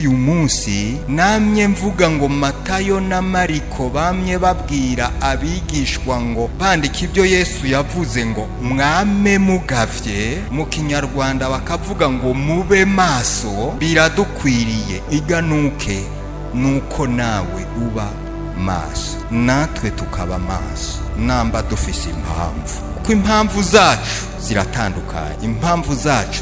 uyu munsi namye mvuga ngo Matayo na Mariko bamye babwira abigishwa ngo bandika ibyo Yesu yavuze ngo mwame mugavye, mu Kinyarwanda bakavuga ngo mube maso, biradukwiriye iganuke nuko nawe uba maso natwe tukaba maso namba dufise impamvu, kuko impamvu zacu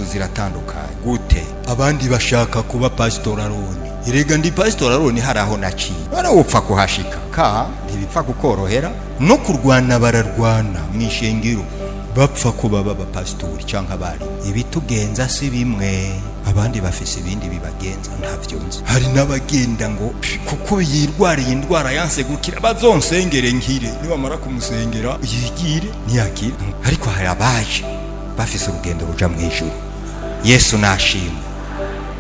ziratandukanye. Gute? Abandi bashaka kuba Pastor Aroni. Erega ndi Pastor Aroni haraho naciye, barawupfa kuhashika ka ntibipfa kukorohera, no kurwana bararwana mwishengero bapfa kuba baba pastori canka bari. Ibitugenza si bimwe, abandi bafise ibindi bibagenza ntavyo nzi. Hari n'abagenda ngo kuko yirwariye indwara yanse gukira bazonsengere nkire, nibamara kumusengera yigire ntiyakire. Ariko hari abaje bafise urugendo ruja mw'ijuru. Yesu nashimwe.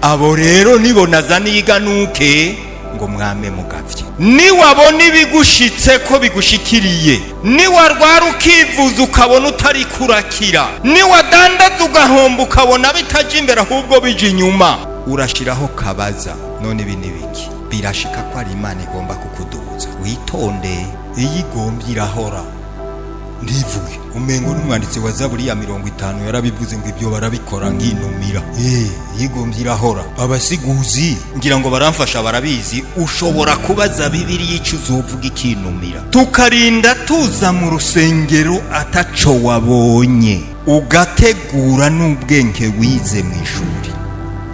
Abo rero nibo nazaniye iganuke ngo mwame mugavye. Niwabona ibigushitse ko bigushikiriye, niwarwara ukivuza ukabona utari kurakira, niwadandaza ugahomba ukabona bitaje imbere ahubwo bije inyuma, urashiraho kabaza none ibi nibiki? Birashika ko ari Imana igomba kukuduza. Witonde, iyigombye irahora. Ndivuye umengo n'umwanditsi wa Zaburi ya 50 yarabivuze ngo ibyo barabikora nginumira. Yigombye irahora. Abasiguzi ngira ngo baramfasha barabizi, ushobora kubaza Bibiliya ico uzovuga ikinumira. Tukarinda tuza mu rusengero ataco wabonye, ugategura n'ubwenge wize mw'ishuri,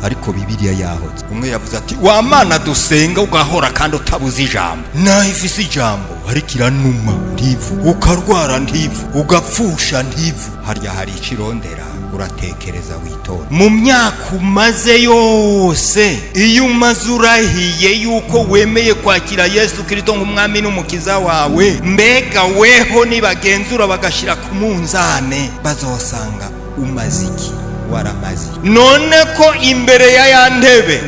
ariko Bibiliya yahoze. Umwe yavuze ati wa Mana dusenga ugahora kandi utabuze ijambo. Naho ifise ijambo ariko iranuma ntivu, ukarwara ntivu, ugapfusha ntivu. Harya hari ikirondera, uratekereza witonda. Mu myaka umaze yose, iyo umaze urahiye yuko wemeye kwakira Yesu Kristo nk'umwami n'umukiza wawe, mbega weho nibagenzura bagashira ku munzane bazosanga umaze iki? Waramazi. None ko imbere ya ntebe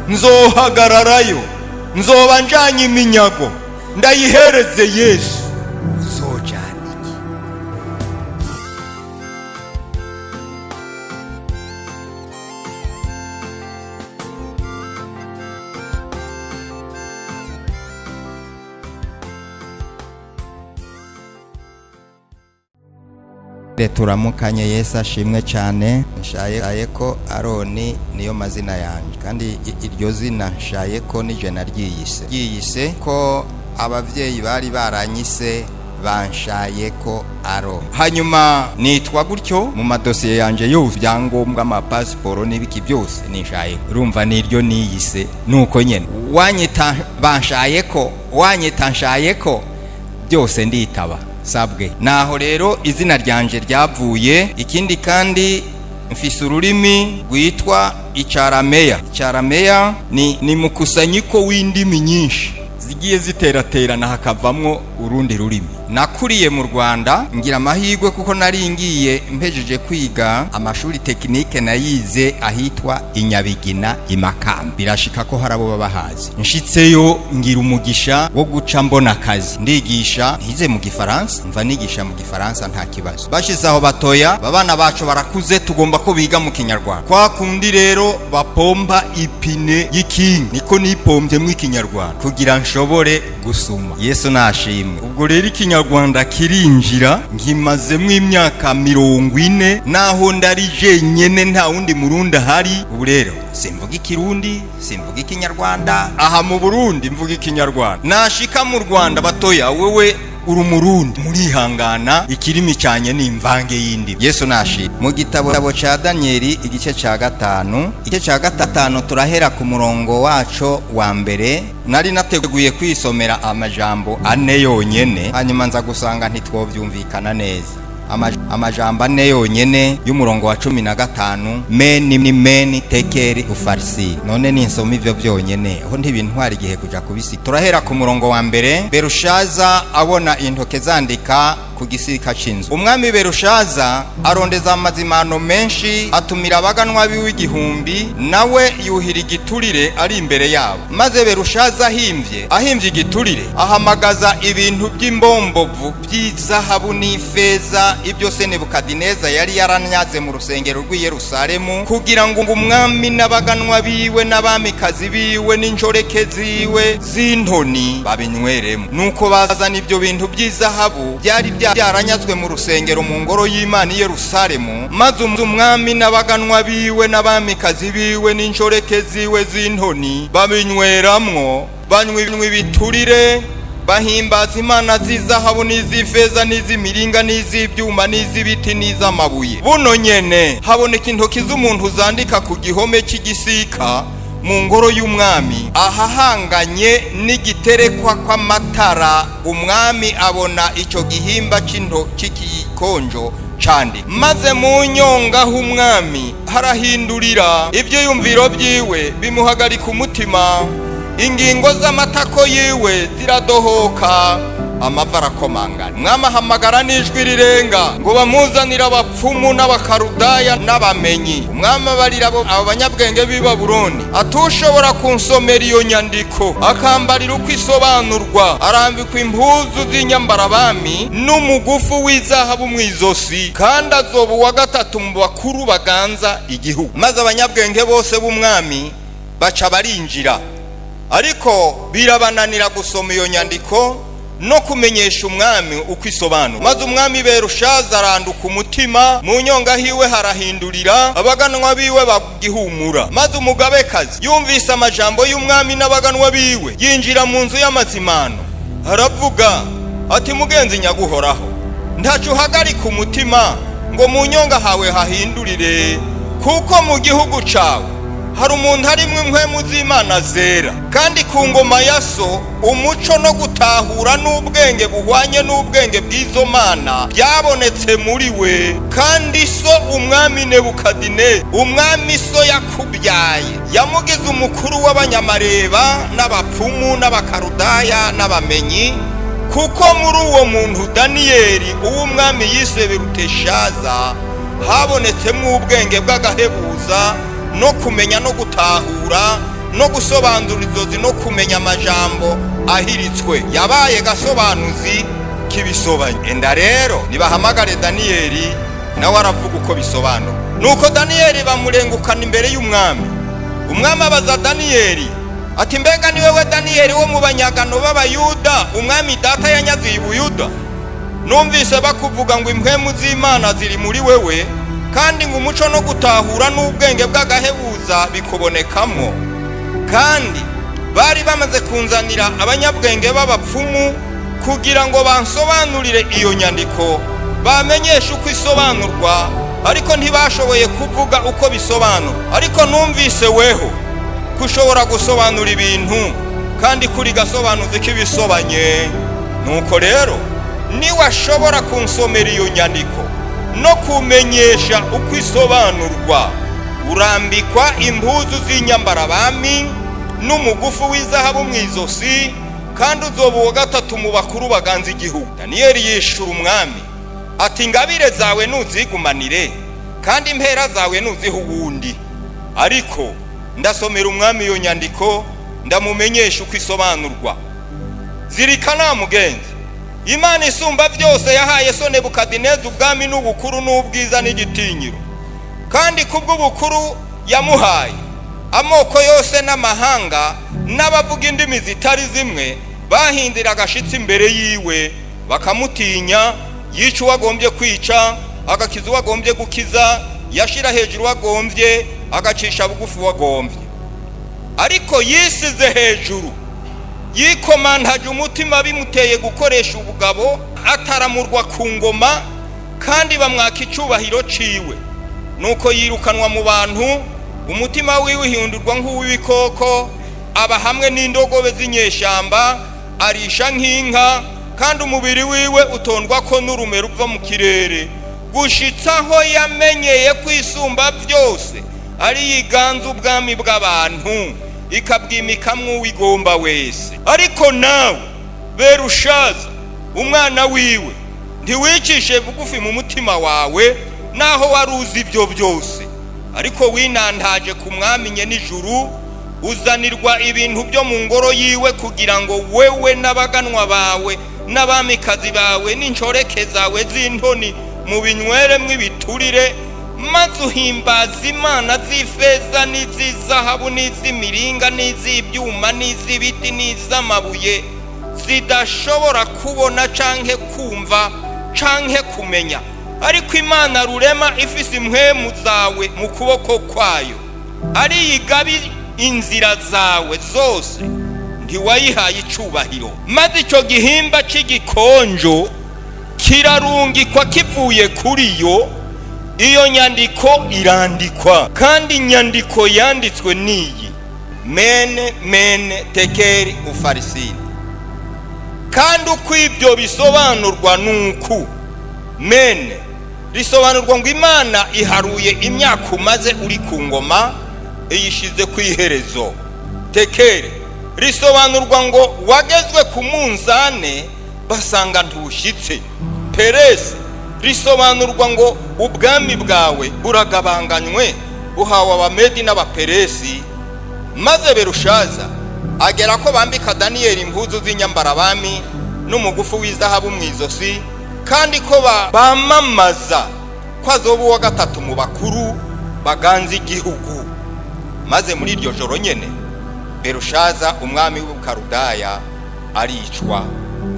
nzohagararayo, nzoba njanye iminyago ndayihereze Yesu, uzojana iki? Turamukanye. Yesu ashimwe cyane. Nshaye ko Aroni niyo mazina yanjye, kandi iryo zina nshaye ko nije naryiyise ko abavyeyi bari baranyise banshaye ko Aroni. Hanyuma nitwa gutyo mu madosiye yanje yose, byangombwa ama passport n'ibiki byose nishaye. Urumva niryo niyise nuko nyene. Wanyita banshaye ko, wanyita nshaye ko, byose nditaba sabwe. Naho rero izina ryanje ryavuye. Ikindi kandi mfise ururimi rwitwa Icarameya. Icarameya ni mukusanyiko w'indimi nyinshi zigiye ziteraterana hakavamwo urundi rurimi. Nakuriye mu Rwanda, ngira amahirwe kuko nari ngiye mpejeje kwiga amashuri tekinike nayize ahitwa Inyabigina Imakamba. Birashika ko harabo babahazi. Nshitseyo ngira umugisha wo guca mbona akazi. Ndigisha ntize mu Gifaransa, mva nigisha mu Gifaransa nta kibazo. Bashizaho batoya, babana bacu barakuze, tugomba ko biga mu Kinyarwanda. Kwa kundi rero bapomba ipine y'ikinga, niko nipombye mu Kinyarwanda kugira nshobore gusuma. Yesu nashimwe. Ubwo rero Kinyarwanda kirinjira, nkimazemo imyaka 40, naho ndari jenyene nta wundi murundi hari. Ubu rero simvuga Ikirundi, simvuga Ikinyarwanda. Aha mu Burundi mvuga Ikinyarwanda. Nashika mu Rwanda batoya, wewe uri Umurundi, murihangana, ikirimi cyanye ni imvange yindi. Yesu nashi. Mu gitabo ca Danieli igice ca 5, igice ca 5 turahera ku murongo waco wa mbere. Nari nateguye kwisomera amajambo 4 yonyene, hanyuma nza gusanga ntitwovyumvikana neza. Amajambo 4 yonyene y'umurongo wa 15, meni tekeri ufarisi. None ninsoma ivyo byonyene aho ntibintwara igihe kuja kubisi. Turahera ku murongo wa mbere. Berushaza abona intoke zandika ku gisika c'inzu. Umwami Berushaza arondeza amazimano menshi, atumira abaganwa biwe 1000, nawe yuhira igiturire ari imbere yabo. Maze Berushaza ahimvye igiturire, ahamagaza ibintu by'imbombovu by'izahabu n'ifeza, ibyo Nebukadineza yari yaranyaze mu rusengero rw'i Yerusalemu, kugira ngo umwami n'abaganwa biwe n'abamikazi biwe n'injoreke ziwe z'intoni babinyweremo. Nuko bazana ibyo bintu by'izahabu byari byaranyazwe mu rusengero mu ngoro y'Imana i Yerusalemu, maze umwami n'abaganwa biwe n'abamikazi biwe n'injoreke ziwe z'intoni babinyweramwo, banywa ibiturire, bahimbaza imana z'izahabu n'iz'ifeza n'iz'imiringa n'iz'ibyuma n'iz'ibiti n'iz'amabuye. Buno nyene haboneka intoki z'umuntu zandika ku gihome cy'igisika mu ngoro y'umwami, ahahanganye n'igiterekwa kw'amatara. Umwami abona ico gihimba cy'ikikonjo candi, maze mu nyonga h'umwami harahindurira, ibyo yumviro byiwe bimuhagarika umutima, ingingo z'amatako yiwe ziradohoka, amava arakomangana. Umwami ahamagara n'ijwi rirenga ngo bamuzanire abapfumu n'abakarudaya n'abamenyi. Umwami abarira abo banyabwenge b'i Babuloni atushobora kunsomera iyo nyandiko akambarira uko isobanurwa, arambikwa impuzu z'inyambarabami n'umugufu w'izahabu mu izosi, kandi azoba uwa gatatu mu bakuru baganza igihugu. Maze abanyabwenge bose b'umwami baca barinjira, ariko birabananira gusoma iyo nyandiko no kumenyesha umwami uko isobanura. Maze umwami Berushaza aranduka umutima, mu nyonga hiwe harahindurira, abaganwa biwe bagihumura. Maze umugabekazi yumvise amajambo y'umwami n'abaganwa biwe, yinjira mu nzu y'amazimano, aravuga ati, mugenzi nyaguhoraho, ntacu uhagarika umutima ngo mu nyonga hawe hahindurire, kuko mu gihugu cawe hari umuntu harimwe impwemu z'Imana zera, kandi ku ngoma ya so umuco no gutahura n'ubwenge buhwanye n'ubwenge bw'izo mana byabonetse muri we. Kandi so umwami Nebukadineza, umwami so yakubyaye, yamugize umukuru w'abanyamareba n'abapfumu n'abakarudaya n'abamenyi, kuko muri uwo muntu Daniyeli uw'umwami yise Beruteshaza habonetsemo ubwenge bw'agahebuza no kumenya no gutahura no gusobanura inzozi no kumenya amajambo ahiritswe. Yabaye gasobanuzi kibisobanye. Enda rero nibahamagare Daniyeli nawe aravuga uko bisobanura. Nuko Daniyeli bamurengukana imbere y'umwami. Umwami abaza Daniyeli ati, mbega ni wewe Daniyeli wo mu banyagano b'Abayuda umwami data yanyaze i Buyuda? Numvise bakuvuga ngo impwemu z'Imana ziri muri wewe, kandi ngo umuco no gutahura n'ubwenge bw'agahebuza bikubonekamo. Kandi bari bamaze kunzanira abanyabwenge b'abapfumu kugira ngo bansobanurire iyo nyandiko, bamenyeshe uko isobanurwa, ariko ntibashoboye kuvuga uko bisobanura. Ariko numvise weho kushobora gusobanura ibintu, kandi kuri gasobanuzi kibisobanye. Nuko rero niwashobora kunsomera iyo nyandiko no kumenyesha uko isobanurwa, urambikwa impuzu z'inyambarabami n'umugufu w'izahabu mu izosi, kandi uzoba uwa gatatu mu bakuru baganza igihugu. Daniyeli yishura umwami ati, ingabire zawe ntuzigumanire, kandi impera zawe ntuzihe uwundi. Ariko ndasomera umwami iyo nyandiko, ndamumenyesha uko isobanurwa. Zirikana mugenzi, Imana isumba byose yahaye so Nebukadineza ubwami n'ubukuru n'ubwiza n'igitinyiro, kandi kubw'ubukuru yamuhaye amoko yose n'amahanga n'abavuga indimi zitari zimwe bahindira agashitsi imbere yiwe, bakamutinya. Yica uwagombye kwica, agakiza uwagombye gukiza, yashira hejuru uwagombye, agacisha bugufi uwagombye. Ariko yisize hejuru, yikomantaje umutima bimuteye gukoresha ubugabo, ataramurwa ku ngoma, kandi bamwaka icubahiro ciwe. Nuko yirukanwa mu bantu, umutima wiwe uhindurwa nk'uw'ibikoko, aba hamwe n'indogobe z'inyeshamba, arisha nk'inka, kandi umubiri wiwe utondwa ko n'urume ruva mu kirere, gushitsaho yamenyeye kwisumba byose ari yiganza ubwami bw'abantu, ikabwimikamwo uwigomba wese. Ariko nawe Berushaza umwana wiwe ntiwicishe bugufi mu mutima wawe naho wari uzi ibyo byose, ariko winantaje ku mwami nyenijuru, uzanirwa ibintu byo mu ngoro yiwe kugira ngo wewe n'abaganwa bawe n'abamikazi bawe n'inshoreke zawe z'intoni mu binyweremwo ibiturire, maze uhimbaza imana z'ifeza n'iz'izahabu n'iz'imiringa n'iz'ibyuma n'iz'ibiti n'iz'amabuye zidashobora kubona canke kumva canke kumenya, ariko imana rurema ifise impwemu zawe mu kuboko kwayo, ari igabi inzira zawe zose ntiwayihaye icubahiro. Maze ico gihimba c'igikonjo kirarungikwa kivuye kuri yo, iyo nyandiko irandikwa, kandi inyandiko yanditswe niyi: mene mene tekeri ufarisini. Kandi uko ibyo bisobanurwa nuku: mene risobanurwa ngo Imana iharuye imyaka umaze uri ku ngoma, iyishize ku iherezo. Tekeri risobanurwa ngo wagezwe ku munzane basanga ntushitse. Peresi risobanurwa ngo ubwami bwawe buragabanganywe, buhawe Abamedi n'Abaperesi. Maze Berushaza agera ko bambika Daniyeli impuzu z'inyambarabami n'umugufu w'izahabu mu izosi, kandi ko bamamaza ko azoba uwa gatatu mu bakuru baganza igihugu. Maze muri iryo joro nyene Berushaza umwami w'Ubukarudaya aricwa.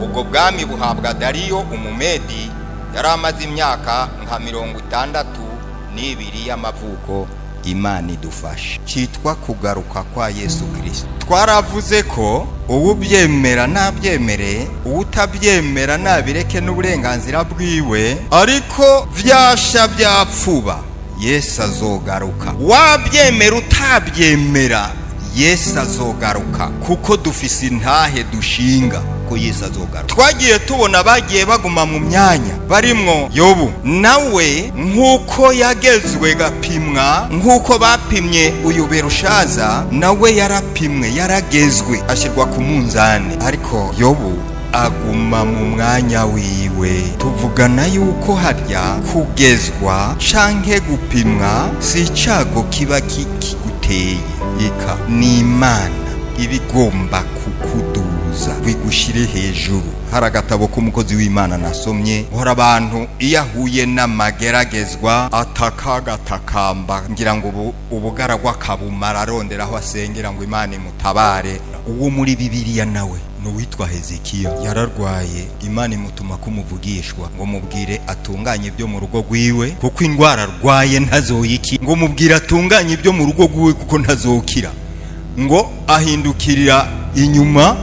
Ubwo bwami buhabwa Dariyo Umumedi, yari amaze imyaka nka 62 y'amavuko. Imana idufashe. Cyitwa kugaruka kwa Yesu Kristo. Twaravuze ko uwubyemera nabyemere, uwutabyemera nabireke n'uburenganzira bwiwe, ariko vyasha byapfuba Yesu azogaruka. Wabyemera utabyemera Yesu azogaruka, kuko dufise intahe dushinga ko Yesu azogaruka. Twagiye tubona bagiye baguma mu myanya, barimwo Yobu, nawe nkuko yagezwe gapimwa, nkuko bapimye uyu Berushaza, nawe yarapimwe yaragezwe ashyirwa ku munzane, ariko Yobu aguma mu mwanya wiwe. Tuvugana yuko harya kugezwa canke gupimwa si icago kiba kiguteye, ika ni Imana ibigomba kukuduza bigushire hejuru. Hari agatabo k'umukozi w'Imana nasomye, hora abantu iyo ahuye n'amageragezwa atakatakamba, ngira ngo ubugaragwa kabumara arondera aho asengera ngo Imana imutabare. Uwo muri Bibiliya nawe n'uwitwa Hezekiya yararwaye, Imana imutuma kumuvugishwa ngo mubwire atunganye ibyo mu rugo rwiwe kuko indwara arwaye ntazoyiki, ngo mubwire atunganye ibyo mu rugo rwiwe kuko ntazokira. Ngo ahindukirira inyuma,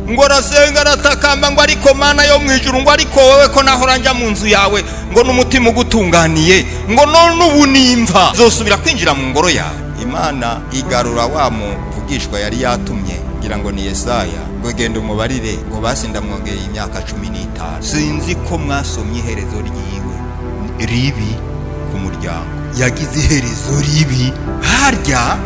ngo rasenga ratakamba, ngo ariko Mana yo mwijuru, ngo ariko wowe ko nahora njya mu nzu yawe ngo n'umutima ugutunganiye, ngo none ubu nimva zosubira kwinjira mu ngoro yawe. Imana igarura wa muvugishwa yari yatumye, ngira ngo ni Yesaya, ngo genda umubarire ngo basinda mwongereye imyaka 15. Sinzi ko mwasomye iherezo ryiwe ribi ku muryango, yagize iherezo ribi. Harya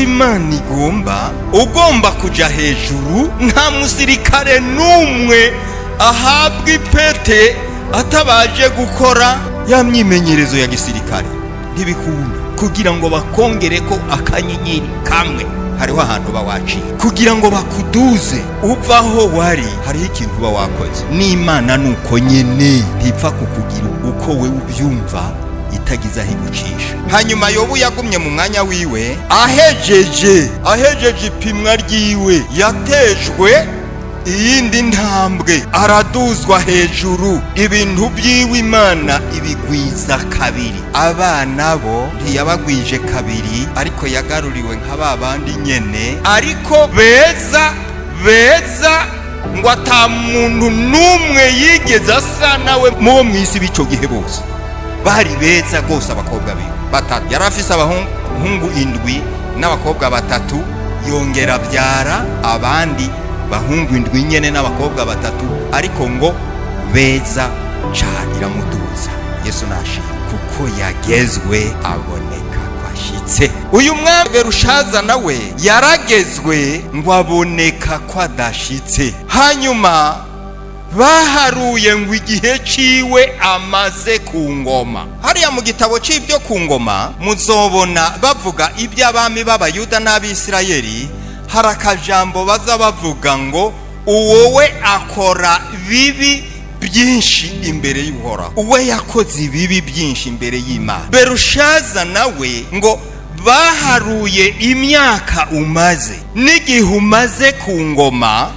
Imana ugomba kuja hejuru, nta musirikare n'umwe ahabwa ipete atabaje gukora ya myimenyerezo ya gisirikare. Ntibikunda kugira ngo bakongere ko akanyenyeri kamwe, hariho ahantu bawaciye kugira ngo bakuduze uvaho wari, hariho ikintu bawakoze. N'Imana nuko nyene ntipfa kukugira uko we ubyumva, itagize aho igucisha. Hanyuma Yobu yagumye mu mwanya wiwe, ahejeje ipimwa ryiwe, yatejwe iyindi ntambwe, araduzwa hejuru, ibintu by'iwe Imana ibigwiza kabiri. Abana bo ntiyabagwije kabiri, ariko yagaruriwe nka babandi nyene, ariko beza ngo ata muntu n'umwe yigeze asa nawe mu mwisi b'ico gihe. Bose bari beza gose. Abakobwa be batatu, yari afise abahungu 7 n'abakobwa 3, yongera byara abandi bahungu 7 nyene n'abakobwa 3, ariko ngo beza cyane iramuduza. Yesu nashimye kuko yagezwe aboneka kwashitse. Uyu mwami Berushaza nawe yaragezwe ngo aboneka kwadashitse. Hanyuma baharuye ngo igihe ciwe amaze ku ngoma. Hariya mu gitabo c'ibyo ku ngoma muzobona bavuga iby'abami b'Abayuda n'Abisirayeli. Hari akajambo baza bavuga ngo uwowe akora bibi byinshi imbere y'Uhoraho. Uwe yakoze ibibi byinshi imbere y'Imana. Berushaza nawe ngo baharuye imyaka umaze n'igihe umaze ku ngoma,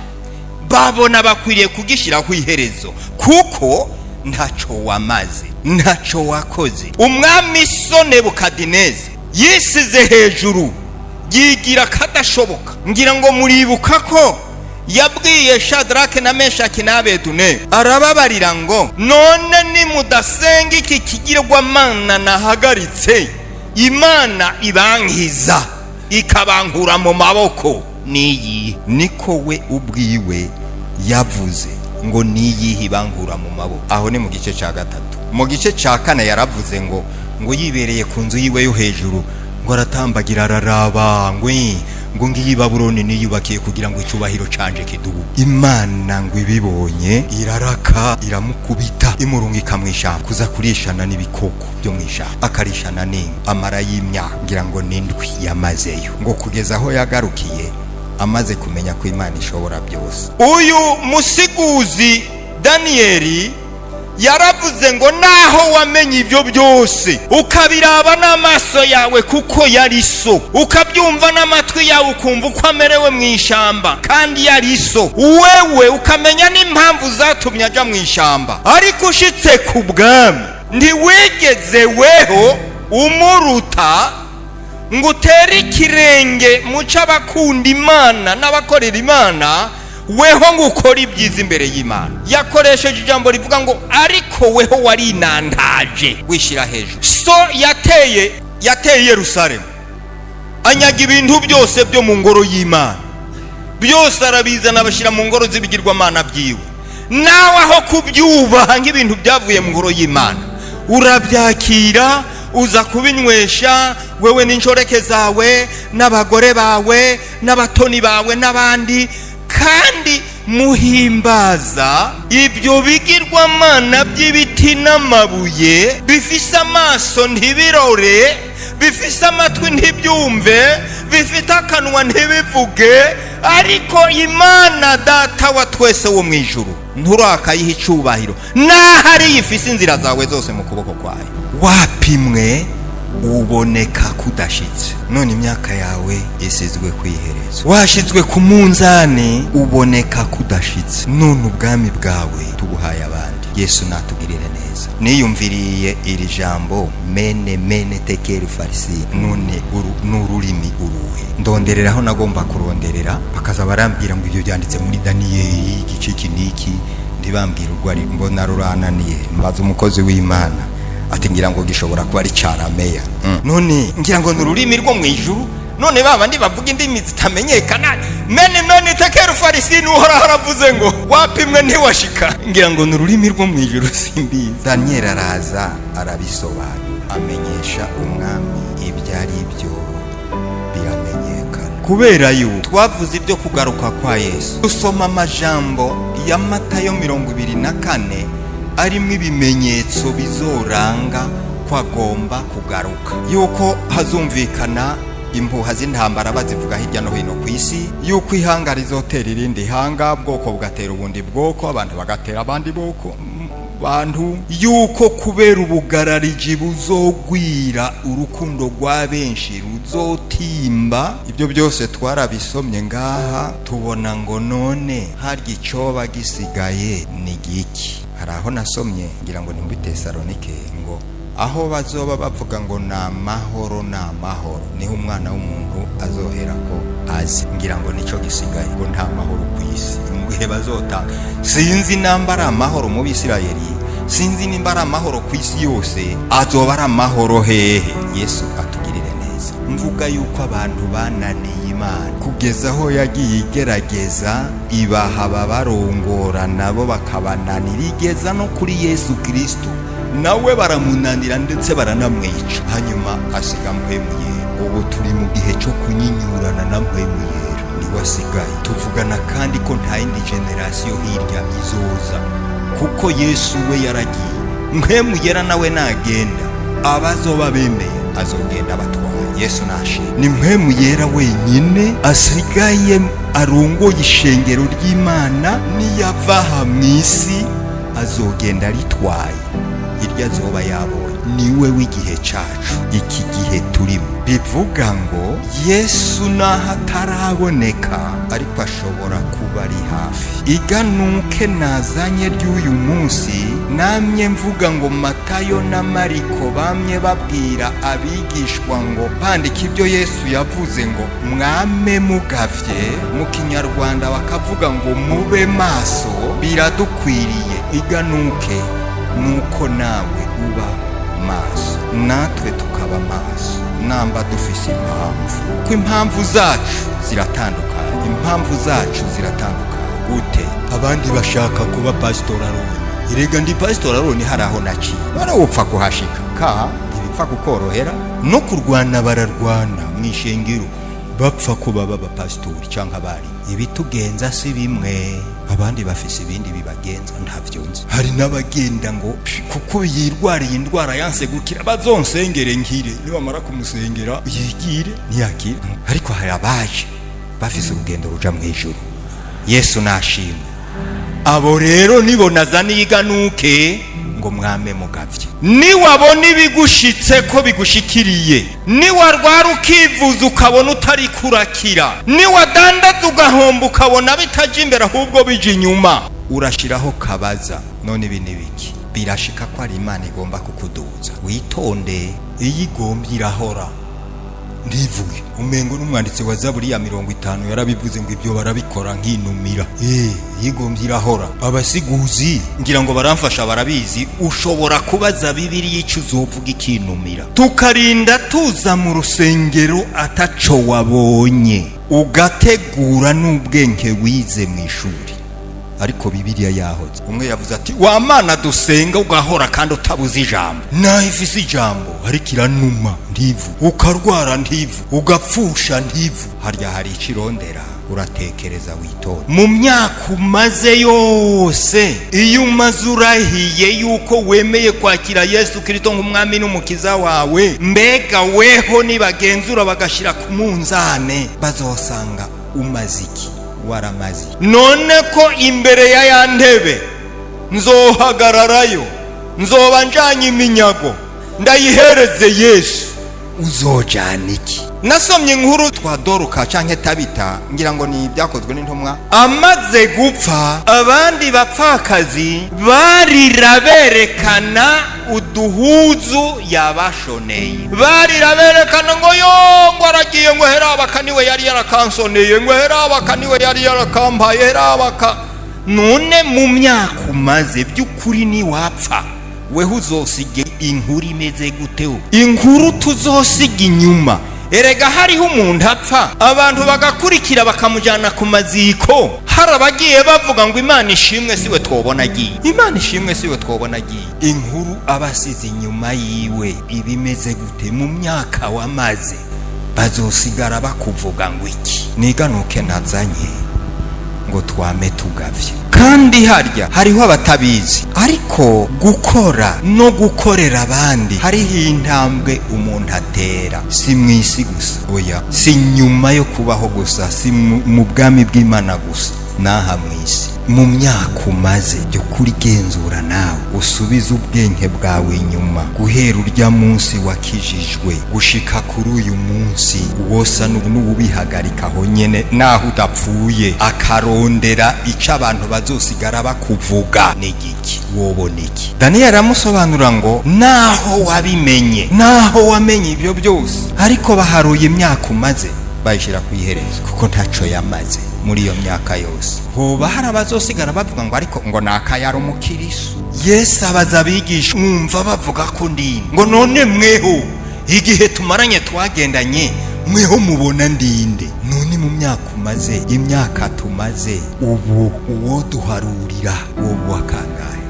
babona bakwiriye kugishyira ku iherezo kuko ntaco wamaze, ntaco wakoze. Umwami Nebukadineza yisize hejuru yigira kadashoboka. Ngira ngo muribuka ko yabwiye Shadrake na Meshaki na Abedunego, arababarira ngo none nimudasenga iki kigirwamana nahagaritse, Imana ibankiza ikabankura mu maboko niyi. Niko we ubwiwe yavuze ngo niyihe ibankura mu maboko. Aho ni mu gice cya gatatu. Mu gice cya kane yaravuze ngo yibereye ku nzu yiwe yo hejuru, ngo aratambagira araraba ngo ngiyi Babuloni niyubakiye kugira ngo icubahiro canje kidubu. Imana ngo ibibonye iraraka, iramukubita, imurungika mu ishyamba kuza kurishana n'ibikoko byo mu ishyamba, akarishana n'inka. Amara y'imyaka ngira ngo n'indwi yamazeyo, ngo kugeza aho yagarukiye amaze kumenya ko Imana ishobora byose. Uyu musiguzi Daniyeli yaravuze ngo naho wamenye ibyo byose, ukabiraba n'amaso yawe kuko yari so, ukabyumva n'amatwi yawe ukumva uko amerewe mu ishyamba kandi yari so, wewe ukamenya n'impamvu zatumye ajya mu ishyamba, ariko ushitse ku bwami ntiwigeze weho umuruta ngo utere ikirenge muca abakunda Imana n'abakorera Imana, weho ngo ukora ibyiza imbere y'Imana. Yakoresheje ijambo rivuga ngo ariko weho warinandaje wishyira hejuru. So yateye Yerusalemu, anyaga ibintu byose byo mu ngoro y'Imana, byose arabizana abashyira mu ngoro z'ibigirwamana byiwe. Nawe aho kubyubaha nk'ibintu byavuye mu ngoro y'Imana, urabyakira, uza kubinywesha wewe n'inshoreke zawe n'abagore bawe n'abatoni bawe n'abandi, kandi muhimbaza ibyo bigirwamana by'ibiti n'amabuye, bifise amaso ntibirore, bifise amatwi ntibyumve, bifite akanwa ntibivuge, ariko Imana Data wa twese wo mu ijuru nturakayiha icubahiro, n'ahari ifise inzira zawe zose mu kuboko kwayo. Wapimwe uboneka kudashitse, none imyaka yawe isizwe kwiherezo. Washizwe ku munzani uboneka kudashitse, none ubwami bwawe tubuhaye abandi. Yesu natugirire neza. Niyumviriye iri jambo mene tekeri farisi, none n'ururimi uruhe ndondereraho nagomba kuronderera, bakaza barambwira ngo ibyo byanditse muri Daniyeli igice kiniki, ndibambwira urwo ari mbona rurananiye. Mbaza umukozi w'Imana ati ngira ngo gishobora kuba ari Carameya. None ngira ngo n'ururimi rwo mu ijuru, none babandi bavuga indimi zitamenyekana, mene tekeri farisi n'uhora haravuze ngo wapimwe ntiwashika, ngira ngo n'ururimi rwo mu ijuru simbizi. Daniel araza arabisobanura, amenyesha umwami ibyo ari byo biramenyekana. Kubera yuko twavuze ibyo kugaruka kwa Yesu, dusoma amajambo ya Matayo 24 arimo ibimenyetso bizoranga kwagomba kugaruka, yuko hazumvikana impuha z'intambara bazivuga hirya no hino ku isi, yuko ihanga rizotera irindi hanga, bwoko bugatera ubundi bwoko, abantu bagatera abandi bwoko bantu, yuko kubera ubugarariji buzogwira, urukundo rwa benshi ruzotimba. Ibyo byose twarabisomye ngaha, tubona ngo none harya icoba gisigaye ni giki. Hari aho nasomye ngira ngo ni muri Tesalonike ngo aho bazoba bavuga ngo n'amahoro niho umwana w'umuntu azohera ko azi. Ngira ngo nico gisigaye, ngo nta mahoro ku isi. Mugihe bazotanga, sinzi namba ari amahoro mu Bisirayeli, sinzi nimba ari amahoro ku isi yose, azoba ari amahoro hehe. Yesu atugirire neza. Mvuga yuko abantu bananiye Imana kugeza aho yagiye igerageza ibaha babarongora, nabo bakabananira, igeza no kuri Yesu Kristo nawe baramunanira ndetse baranamwica, hanyuma asiga mpwemu yera. Ubu turi mu gihe cyo kunyinyurana na mpwemu yera. niwe asigaye. Tuvugana kandi ko nta yindi generasiyo hirya izoza, kuko Yesu we yaragiye. Mpwemu Yera nawe nagenda, abazoba bemeye azogenda abatwaye. Yesu nashimwe. Ni Mpwemu Yera wenyine asigaye arongoye ishengero ry'Imana. Niyava aha mw'isi azogenda ritwaye iryo azoba yabonye. Niwe w'igihe cacu, iki gihe turimo. Bivuga ngo Yesu naho ataraboneka ariko ashobora kuba ari hafi. Iganuke nazanye ry'uyu munsi, namye mvuga ngo Matayo na Mariko bamye babwira abigishwa ngo bandika ibyo Yesu yavuze ngo mwame mugavye, mu Kinyarwanda bakavuga ngo mube maso, biradukwiriye. Iganuke nuko nawe uba maso, natwe tukaba maso, namba dufise impamvu. Ko impamvu zacu ziratandukanye, gute? Abandi bashaka kuba Pastor Aroni. Erega ndi Pastor Aroni haraho naciye, barawupfa kuhashika ka ntibipfa kukorohera. No kurwana bararwana mwishengero, bapfa kuba baba pastori cyangwa bari. Ibitugenza si bimwe, abandi bafise ibindi bibagenza ntavyo nzi. Hari n'abagenda ngo kuko yirwariye indwara yanse gukira bazonsengere nkire, nibamara kumusengera yigire ntiyakire. Ariko hari abaje bafise urugendo ruja mu ijuru. Yesu nashimwe. Abo rero nibo nazaniye iganuke ngo mwame mugavye. Niwabona ibigushitse ko bigushikiriye, niwarwara ukivuza ukabona utari kurakira, niwadandaza ugahomba ukabona bitaje imbere ahubwo bije inyuma, urashiraho kabaza, none ibi nibiki? Birashika ko ari Imana igomba kukuduza. Witonde, iyi igomba irahora. Ndivuye umengo n'umwanditsi wa Zaburi ya 50 yarabivuze ngo ibyo barabikora nk'inumira. Yigombye irahora. Abasiguzi ngira ngo baramfasha barabizi, ushobora kubaza Bibiliya ico uzovuga ikinumira. Tukarinda tuza mu rusengero ataco wabonye, ugategura n'ubwenge wize mu ishuri, ariko Bibiliya yahoze. Umwe yavuze ati wa Mana dusenga ugahora kandi utabuze ijambo. Naho ifise ijambo ariko iranuma ndivu, ukarwara ndivu, ugapfusha ndivu. Harya hari ikirondera, uratekereza witonde. Mu myaka umaze yose, iyo umaze urahiye yuko wemeye kwakira Yesu Kristo nk'umwami n'umukiza wawe, mbega weho nibagenzura bagashira ku munzane bazosanga umaze iki? Waramazi. None ko imbere ya ntebe nzohagararayo, nzoba njanye iminyago ndayihereze Yesu, uzojana iki? Nasomye inkuru twa Doruka canke Tabita, ngira ngo ni ibyakozwe n'intumwa. Amaze gupfa, abandi bapfakazi barira berekana uduhuzu yabashoneye. Barira berekana ngo ngo aragiye, ngo herabaka niwe yari yarakansoneye, ngo herabaka niwe yari yarakampaye, herabaka. None mu myaka umaze by'ukuri ni wapfa, weho uzosige inkuru imeze guteo? Inkuru tuzosiga inyuma. Erega hariho umuntu apfa, abantu bagakurikira bakamujyana ku maziko. Hari abagiye bavuga ngo Imana ishimwe siwe twobona agiye, Imana ishimwe siwe twobona agiye. Inkuru abasize inyuma yiwe ibimeze gute? Mu myaka wamaze bazosigara bakuvuga ngo iki? Niganuke nazanye ngo twame tugavye. Kandi harya hariho abatabizi, ariko gukora no gukorera abandi hariho intambwe umuntu atera, si mwisi gusa, oya, si nyuma yo kubaho gusa, si mu bwami bw'Imana gusa, naha mwisi. Mu myaka umaze byo kurigenzura nawe, usubiza ubwenge bwawe inyuma, guhera urya munsi wakijijwe gushika kuri uyu munsi, wosa n'ububihagarikaho nyene naho udapfuye, akarondera ico abantu bazosigara bakuvuga. N'igiki wobona iki? Daniel aramusobanura ngo naho wabimenye, naho wamenye ibyo byose, ariko baharuye imyaka umaze bayishira kwihereza, kuko ntaco yamaze muri iyo myaka yose. Hoba hari abazosigara bavuga ngo ariko ngo nakayara umukiriso. Yesu abaza abigisha, mwumva bavuga ko ndi ngo none mweho igihe tumaranye twagendanye mweho mubona ndinde? None mu myaka umaze, imyaka tumaze ubu uwo duharurira uwo wakangaye?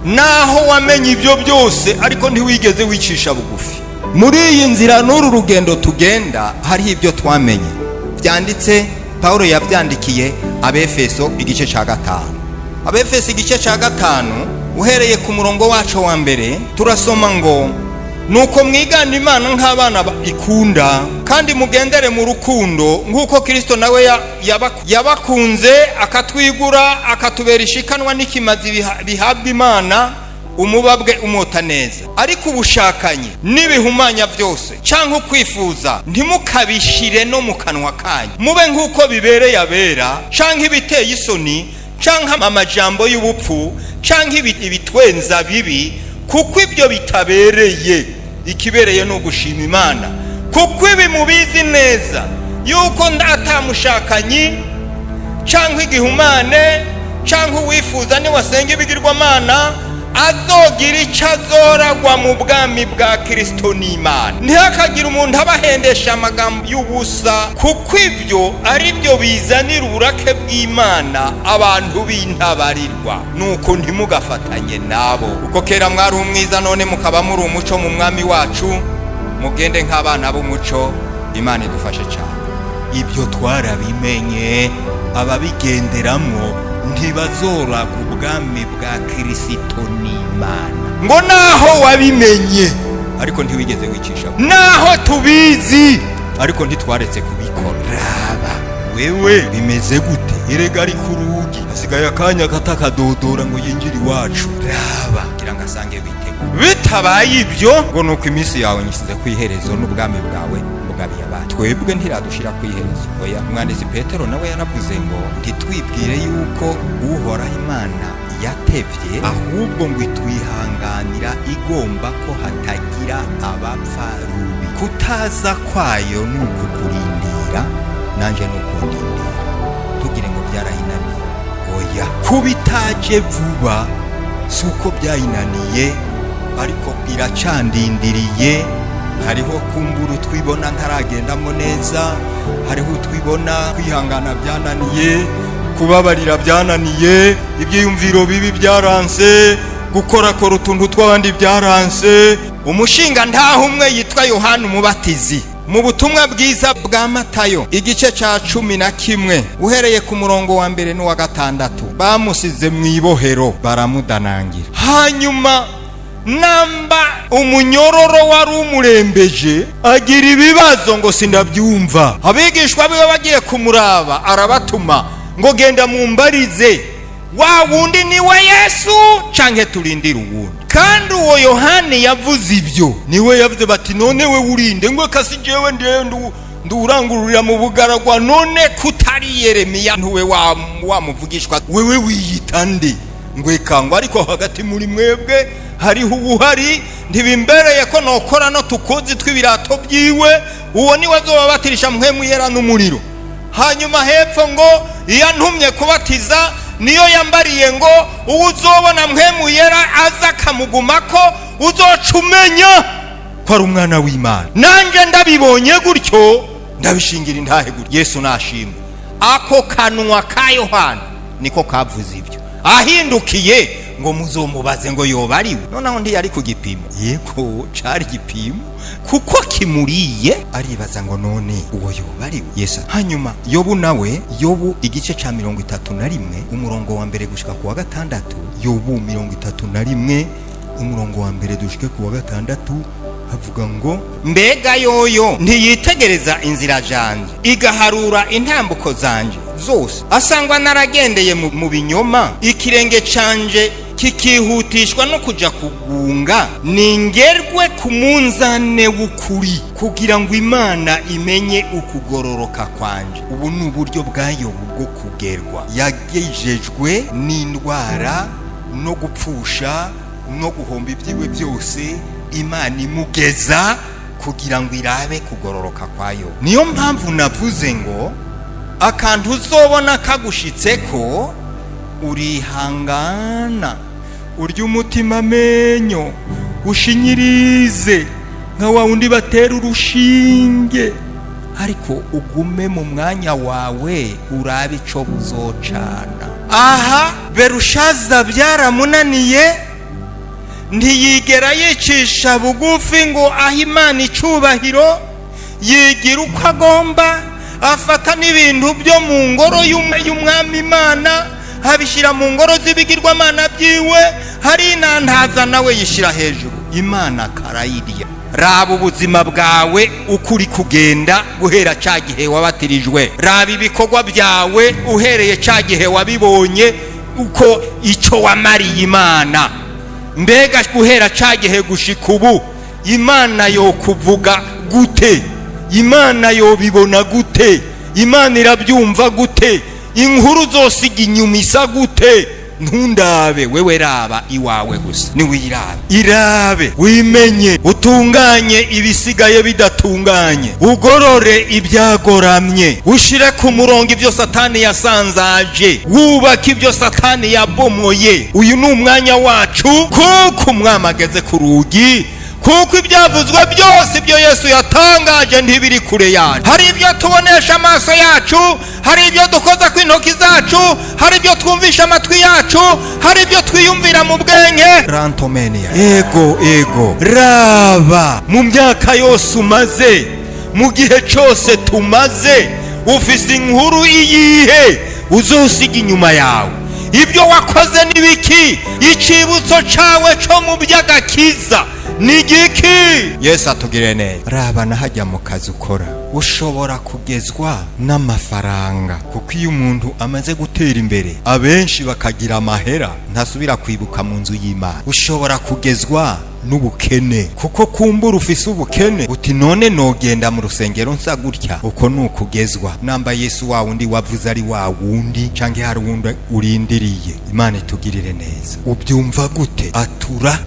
Naho wamenye ibyo byose ariko ntiwigeze wicisha bugufi. Muri iyi nzira n'uru rugendo tugenda hariho ibyo twamenye byanditse Paulo yavyandikiye Abefeso igice ca 5. Abefeso igice ca 5 uhereye ku murongo wacu wa mbere turasoma ngo nuko mwigana Imana nk'abana ikunda kandi mugendere mu rukundo nk'uko Kristo nawe yabakunze akatwigura akatubera ishikanwa n'ikimazi bihabwa Imana umubabwe umota neza. Ariko ubushakanye n'ibihumanya byose cyangwa kwifuza ntimukabishire no mu kanwa kanyu, mube nk'uko bibereye abera, cyangwa ibiteye isoni, cyangwa amajambo y'ubupfu, cyangwa ibitwenza bibi, kuko ibyo bitabereye. Ikibereye no gushima Imana, kuko ibi mubizi neza yuko ndatamushakanyi cyangwa igihumane cyangwa uwifuza ni wasenga ibigirwamana azogira icyo azoragwa mu bwami bwa Kristo n'Imana. Ntihakagira umuntu abahendesha amagambo y'ubusa, kuko ibyo ari byo bizanira uburake bw'Imana abantu b'intabarirwa. Nuko ntimugafatanye nabo, uko kera mwari umwiza none mukaba muri umuco mu mwami wacu, mugende nk'abana b'umuco. Imana idufashe cyane. Ibyo twarabimenye, ababigenderamo ntibazoraga ubwami bwa Kristo n'Imana. Ngo naho wabimenye ariko ntiwigeze wicisha, naho tubizi ariko ntitwaretse kubikora. Raba wewe bimeze gute? Erega ari ku rugi asigaye akanya katakadodora ngo yinjire iwacu. Raba kugira ngo asange bitabaye ibyo ngo nuko iminsi yawe nyisize kwiherezo n'ubwami bwawe mugabiye abantu. Twebwe ntiradushira kwiherezo. Oya, umwanditsi Petero nawe yanavuze ngo ntitwibwire yuko uhoraho Imana yatevye, ahubwo ngo itwihanganira igomba ko hatagira abapfa rubi. Kutaza kwayo nuko kurindira, nanje nukundindira. Tugire ngo byarayinaniye. Oya, kubitaje vuba suko byayinaniye, ariko iracandindiriye. Hariho kumbura twibona ntaragendamo neza, hariho twibona kwihangana byananiye, kubabarira byananiye, ibyiyumviro bibi byaranse, gukora utuntu tw'abandi byaranse. Umushinga ntaho umwe yitwa Yohana Umubatizi mu butumwa bwiza bwa Matayo igice ca 11 uhereye ku murongo wa mbere n'uwa 6 bamusize mu ibohero baramudanangira. Hanyuma namba umunyororo wari umurembeje agira ibibazo ngo sindabyumva. Abigishwa biwe bagiye kumuraba arabatuma ngo genda mumbarize wa wundi niwe Yesu canke turindira uwundi. Kandi uwo Yohani yavuze ibyo, niwe yavuze bati none we urinde ngo kasi jewe ndurangururira mu bugaragwa, none kutari Yeremiya ntuwe wamuvugishwa, wewe wiyita nde? Ngwekangwa ariko hagati muri mwebwe hariho ubuhari, ntibimbereye ko nokora no tukozi tw'ibirato byiwe, uwo ni wazobabatirisha mpwemu yera n'umuriro. Hanyuma hepfo ngo iyantumye kubatiza niyo yambariye ngo uzobona mpwemu yera aza kamugumako uzocumenya ko ari umwana w'Imana. Nanje ndabibonye gutyo ndabishingira intahe gutyo. Yesu nashimwe. Ako kanwa ka Yohana niko kavuze ibyo. Ahindukiye ngo muzomubaze ngo yoba ariwe. Noneho ndi yari ku gipimo. Yego cari gipimo, kuko kimuriye aribaza ngo none uwo yoba ariwe Yesu. Hanyuma Yobu nawe, Yobu igice ca 31 umurongo wa mbere gushika ku wa 6. Yobu 31 umurongo wa mbere dushike ku wa 6 havuga ngo mbega yoyo ntiyitegereza inzira janje igaharura intambuko zanje zose, asangwa naragendeye mu binyoma, ikirenge canje kikihutishwa no kuja kugunga, ningerwe ku munzane w'ukuri kugira ngo Imana imenye ukugororoka kwanje. Ubu ni uburyo bwayo bwo kugerwa. Yagejejwe n'indwara no gupfusha no guhomba ibyiwe byose, Imana imugeza kugira ngo irabe kugororoka kwayo. Niyo mpamvu navuze ngo akantu uzobona kagushitseko urihangana, urya umutima amenyo, ushinyirize nka wa wundi batera urushinge, ariko ugume mu mwanya wawe urabe ico buzocana. Aha Berushaza byaramunaniye, ntiyigera yicisha bugufi ngo ahe Imana icubahiro, yigira uko agomba, afata n'ibintu byo mu ngoro y'umwami Imana abishyira mu ngoro z'ibigirwamana byiwe, hari inantaza nawe yishyira hejuru, Imana karayirya. Raba ubuzima bwawe ukuri kugenda guhera cya gihe wabatirijwe, raba ibikorwa byawe uhereye cya gihe wabibonye uko icyo wamariye Imana. Mbega guhera cya gihe gushika ubu Imana yo kuvuga gute? Imana yo bibona gute? Imana irabyumva gute? Inkuru zose inyuma isa gute? Ntundabe wewe, raba iwawe gusa, ni wirabe, irabe wimenye, utunganye ibisigaye bidatunganye, ugorore ibyagoramye, ushire ku murongo ibyo Satani yasanzaje, wubaka ibyo Satani yabomoye. Uyu ni umwanya wacu, kuko umwami ageze ku rugi, kuko ibyavuzwe byose ibyo Yesu yatangaje ntibiri kure yacu. Hari ibyo tubonesha amaso yacu, hari ibyo dukoza ku intoki zacu, hari ibyo twumvisha amatwi yacu, hari ibyo twiyumvira mu bwenge. Rantomenia, ego raba mu myaka yose umaze, mu gihe cyose tumaze, ufise inkuru iyihe uzosiga inyuma yawe? Ibyo wakoze nibiki? Icibutso cawe cyo mu by'agakiza ni giki? Yesu atugire neza. Raba nahajya mu kazi ukora, ushobora kugezwa n'amafaranga, kuko iyo umuntu amaze gutera imbere abenshi bakagira amahera ntasubira kwibuka mu nzu y'Imana. Ushobora kugezwa n'ubukene, kuko kumbura ufise ubukene uti none nogenda mu rusengero nsa gutya. Uko nukugezwa. Namba Yesu wa wundi wavuze ari wa wundi canke hari wundi urindiriye. Imana itugirire neza. Ubyumva gute?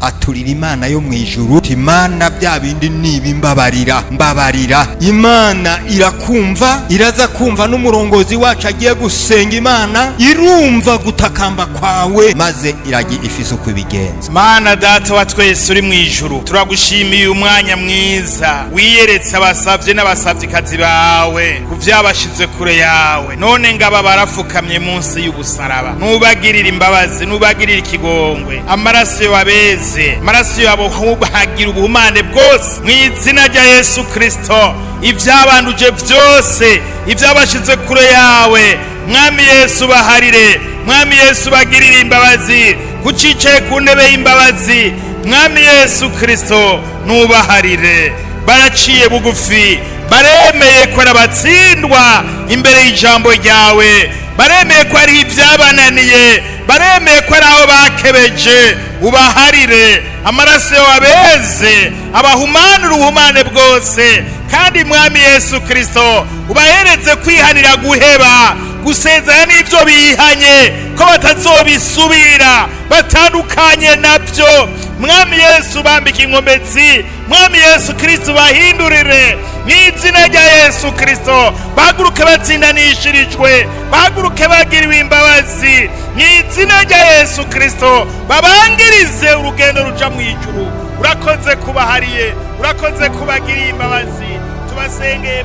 Aturira Imana yo mwijuru uti Imana bya bindi nibi mbabarira. Imana irakumva, iraza kumva n'umurongozi wacu agiye gusenga Imana, irumva gutakamba kwawe maze iragi ifise uko ibigenza. Mana data wa twese uri mwijuru, turagushimiye umwanya mwiza wiyeretse abasavye n'abasavyikazi bawe kuvyabashize kure yawe. None ngaba barafukamye munsi y'ubusaraba, nubagirira imbabazi, nubagirira ikigongwe. Amaraso yabeze, amaraso yabo hagira ubuhumane bwose mw'izina rya Yesu Kristo. Ivyabanduje byose, ivyabashize kure yawe, Mwami Yesu baharire, Mwami Yesu bagirira imbabazi, kucicaye ku ntebe y'imbabazi. Mwami Yesu Kristo nubaharire. Baraciye bugufi, baremeye ko arabatsindwa imbere y'ijambo ryawe, baremeye ko ari ibyabananiye, baremeye ko ari aho bakebeje. Ubaharire, amaraso yabeze abahumanura ubuhumane bwose, kandi Mwami Yesu Kristo ubahereze kwihanira guheba, gusezera n'ibyo bihanye ko batazobisubira, batandukanye nabyo. Mwami Yesu bambika inkomezi, Mwami Yesu Kristo bahindurire n'izina rya Yesu Kristo. Bahaguruke batsindanishirijwe, bahaguruke bagiriwe imbabazi n'izina rya Yesu Kristo. Babangirize urugendo ruja mu ijuru. Urakoze kubahariye, urakoze kubagiriye imbabazi. Tubasengeye